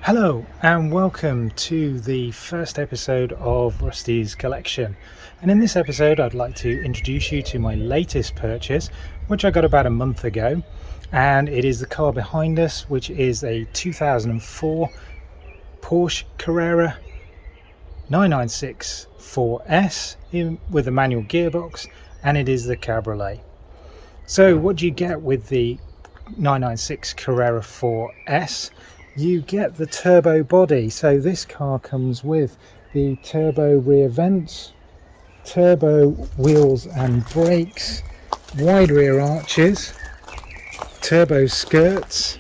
Hello and welcome to the first episode of Rusty's Collection, and in this episode I'd like to introduce you to my latest purchase, which I got about a month ago, and it is the car behind us, which is a 2004 Porsche Carrera 996 4S with a manual gearbox, and it is the Cabriolet. So what do you get with the 996 Carrera 4S? You get the turbo body. So this car comes with the turbo rear vents, turbo wheels and brakes, wide rear arches, turbo skirts,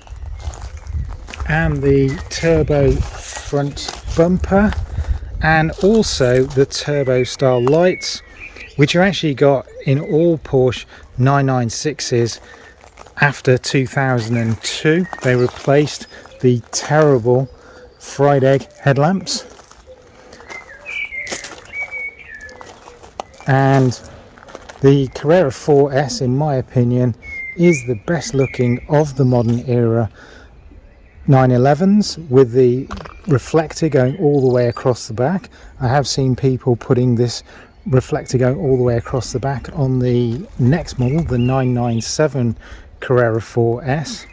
and the turbo front bumper, and also the turbo style lights, which are actually got in all Porsche 996s after 2002. They replaced the terrible fried egg headlamps, and the Carrera 4S, in my opinion, is the best looking of the modern era 911s, with the reflector going all the way across the back. I have seen people putting this reflector going all the way across the back on the next model, the 997 Carrera 4S.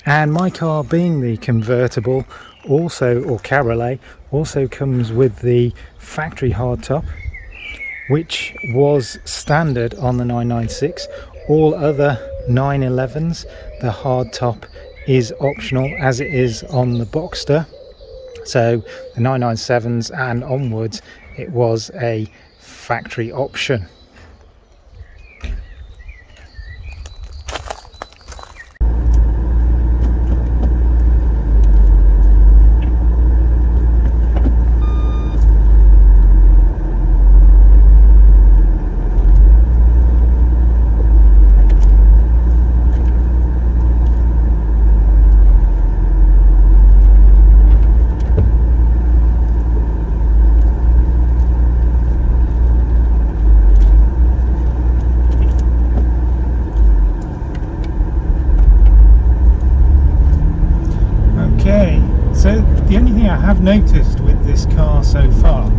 And my car, being the convertible, or Cabriolet, also comes with the factory hardtop, which was standard on the 996. All other 911s, the hardtop is optional, as it is on the Boxster. So the 997s and onwards, it was a factory option. So the only thing I have noticed with this car so far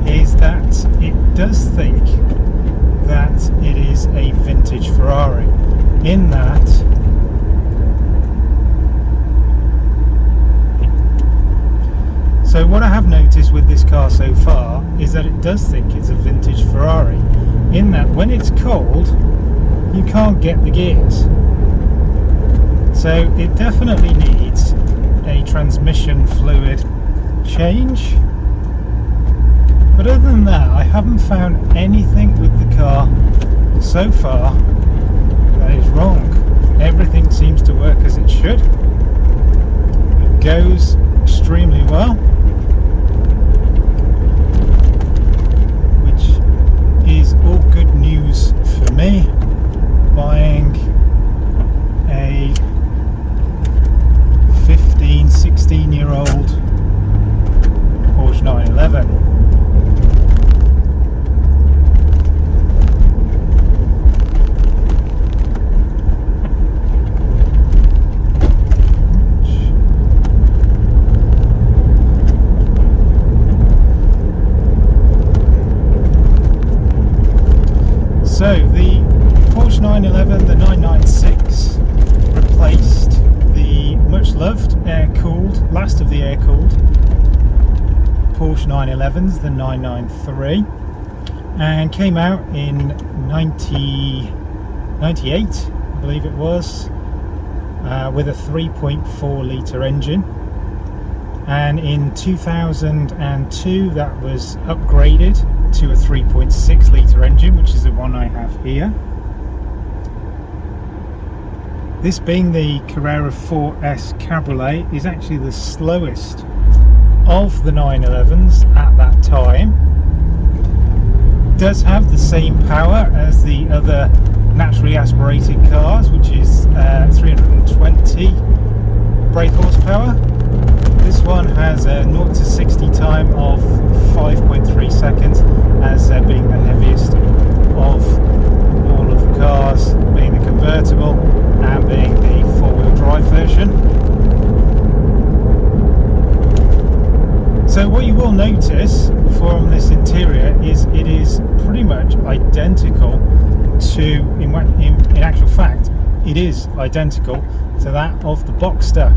is that it does think that it is a vintage Ferrari, in that what I have noticed with this car so far is that it does think it's a vintage Ferrari, in that when it's cold you can't get the gears. So it definitely needs a transmission fluid change, but other than that I haven't found anything with the car so far that is wrong. Everything seems to work as it should. It goes extremely well, which is all good news for me, buying a 16-year-old Porsche 911. So the Porsche 911, the 996, replaced the much loved air-cooled, last of the air-cooled Porsche 911s, the 993, and came out in 1998, I believe it was, with a 3.4 litre engine, and in 2002 that was upgraded to a 3.6 litre engine, which is the one I have here. This, being the Carrera 4S Cabriolet, is actually the slowest of the 911s at that time. Does have the same power as the other naturally aspirated cars, which is 320 brake horsepower. This one has a 0 to 60 time of 5.3 seconds, as being the heaviest of all of the cars, being the convertible and being the four-wheel drive version. what you will notice from this interior is it is pretty much identical to, in actual fact, it is identical to that of the Boxster.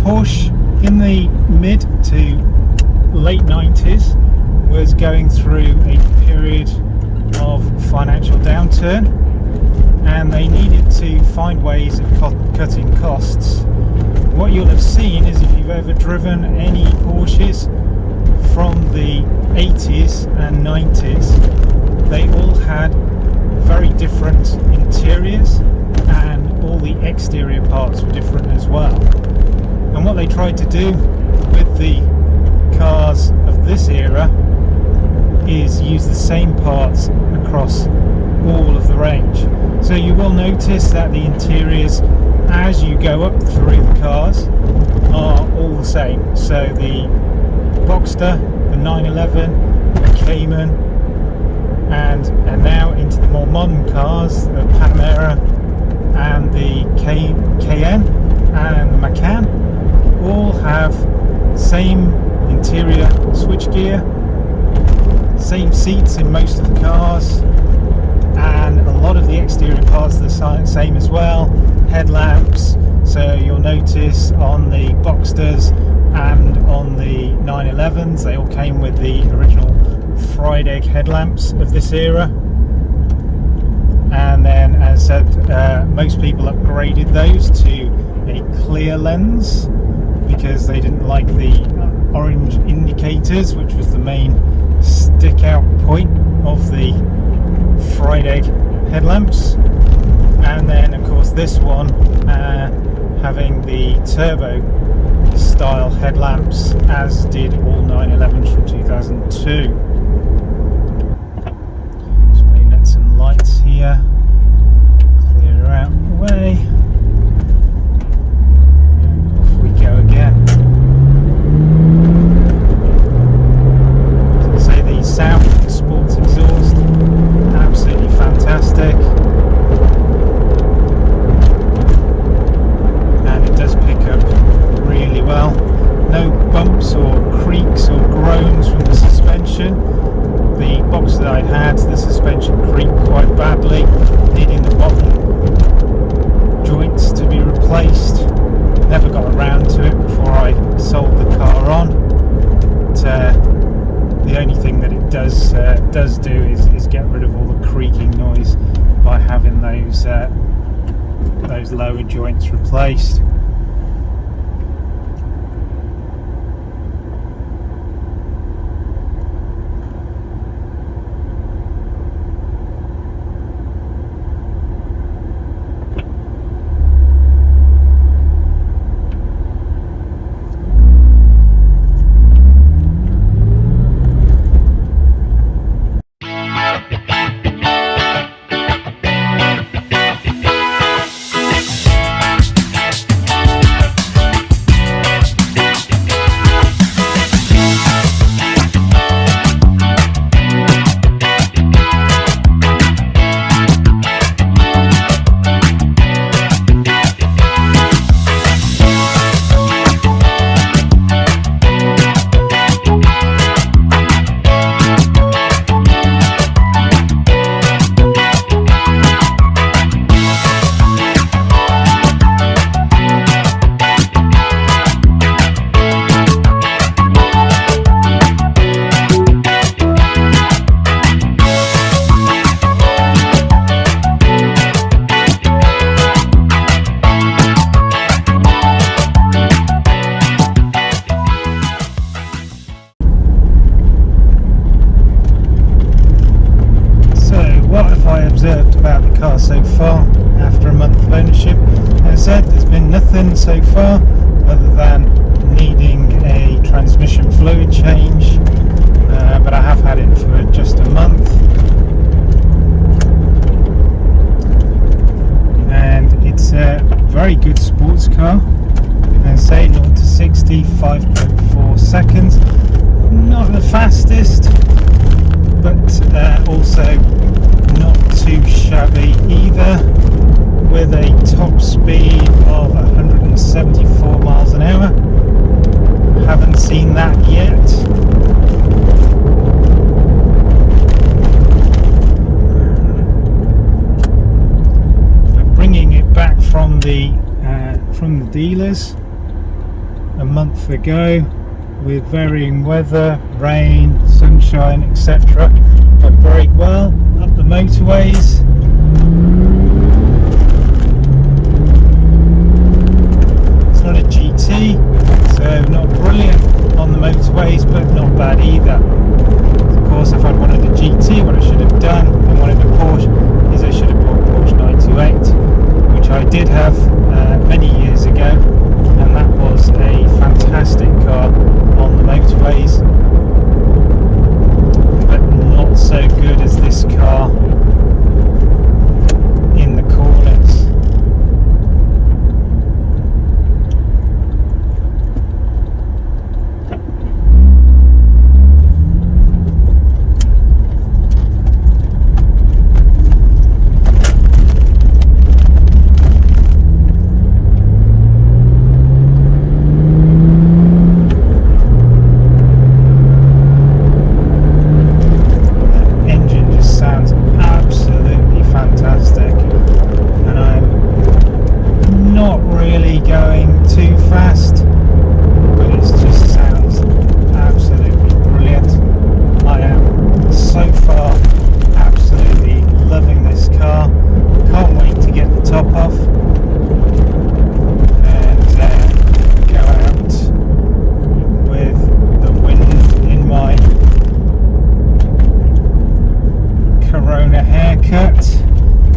Porsche in the mid to late 90s was going through a period of financial downturn, and they needed to find ways of cutting costs. What you'll have seen is, if you've ever driven any Porsches from the 80s and 90s, they all had very different interiors, and all the exterior parts were different as well. And what they tried to do with the cars of this era is use the same parts across all of the range. So you will notice that the interiors, as you go up through the cars, are all the same. So the Boxster, the 911, the Cayman, and now into the more modern cars, the Panamera and the Cayenne and the Macan, all have same interior switchgear, same seats in most of the cars, and a lot of the exterior parts are the same as well. Headlamps, so you'll notice on the Boxsters and on the 911s, they all came with the original fried egg headlamps of this era. And then, as I said, most people upgraded those to a clear lens because they didn't like the orange indicators, which was the main stick out point of the fried egg headlamps. And then, of course, this one having the turbo style headlamps, as did all 911s from 2002. Just putting nuts and lights here, clear out the way, and off we go again. So say the sound from the sports exhaust, absolutely fantastic. Well, no bumps or creaks or groans from the suspension. The box that I had, the suspension creaked quite badly, needing the bottom joints to be replaced. Never got around to it before I sold the car on. But, the only thing that it does do is get rid of all the creaking noise by having those lower joints replaced. About the car so far after a month of ownership. As I said, there's been nothing so far other than needing a transmission fluid change, but I have had it for just a month, and it's a very good sports car. And say 0 to 60 5.4 seconds, not the fastest, but also not too shabby either, with a top speed of 174 miles an hour. Haven't seen that dealers a month ago with varying weather, rain, sunshine, etc. But very well up the motorways. It's not a GT, so not brilliant on the motorways, but not bad either. Of course, if I'd wanted a GT, what I should have done and wanted a Porsche is I should have bought a Porsche 928, which I did have many years ago, and that was a fantastic car on the motorways, but not so good as this car in the corners.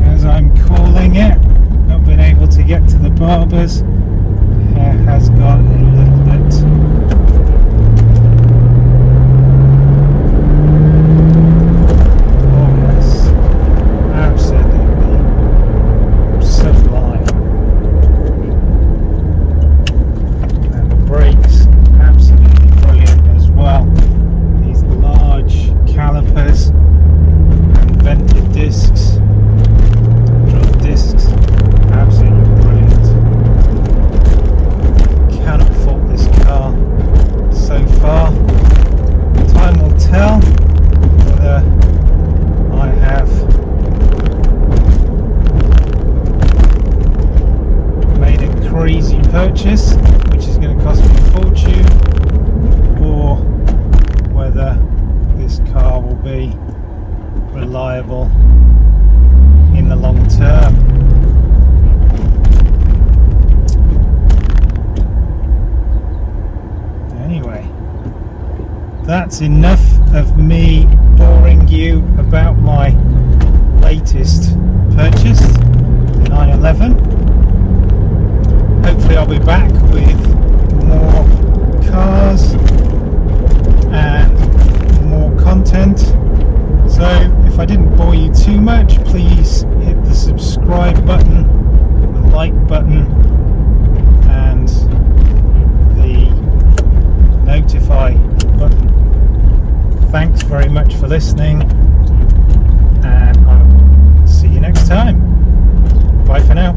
As I'm calling it, not been able to get to the barbers. Hair has got a little bit yes, absolutely sublime. And the brakes absolutely brilliant as well. These large calipers and vented discs. Discs, absolutely brilliant. Cannot fault this car so far. Time will tell whether I have made a crazy purchase, which is going to cost me a fortune, or whether this car will be reliable in the long term. Anyway, that's enough of me boring you about my latest purchase, the 911. Hopefully I'll be back with more cars and more content. So if I didn't bore you too much, please hit the subscribe button, the like button, and the notify button. Thanks very much for listening, and I will see you next time. Bye for now.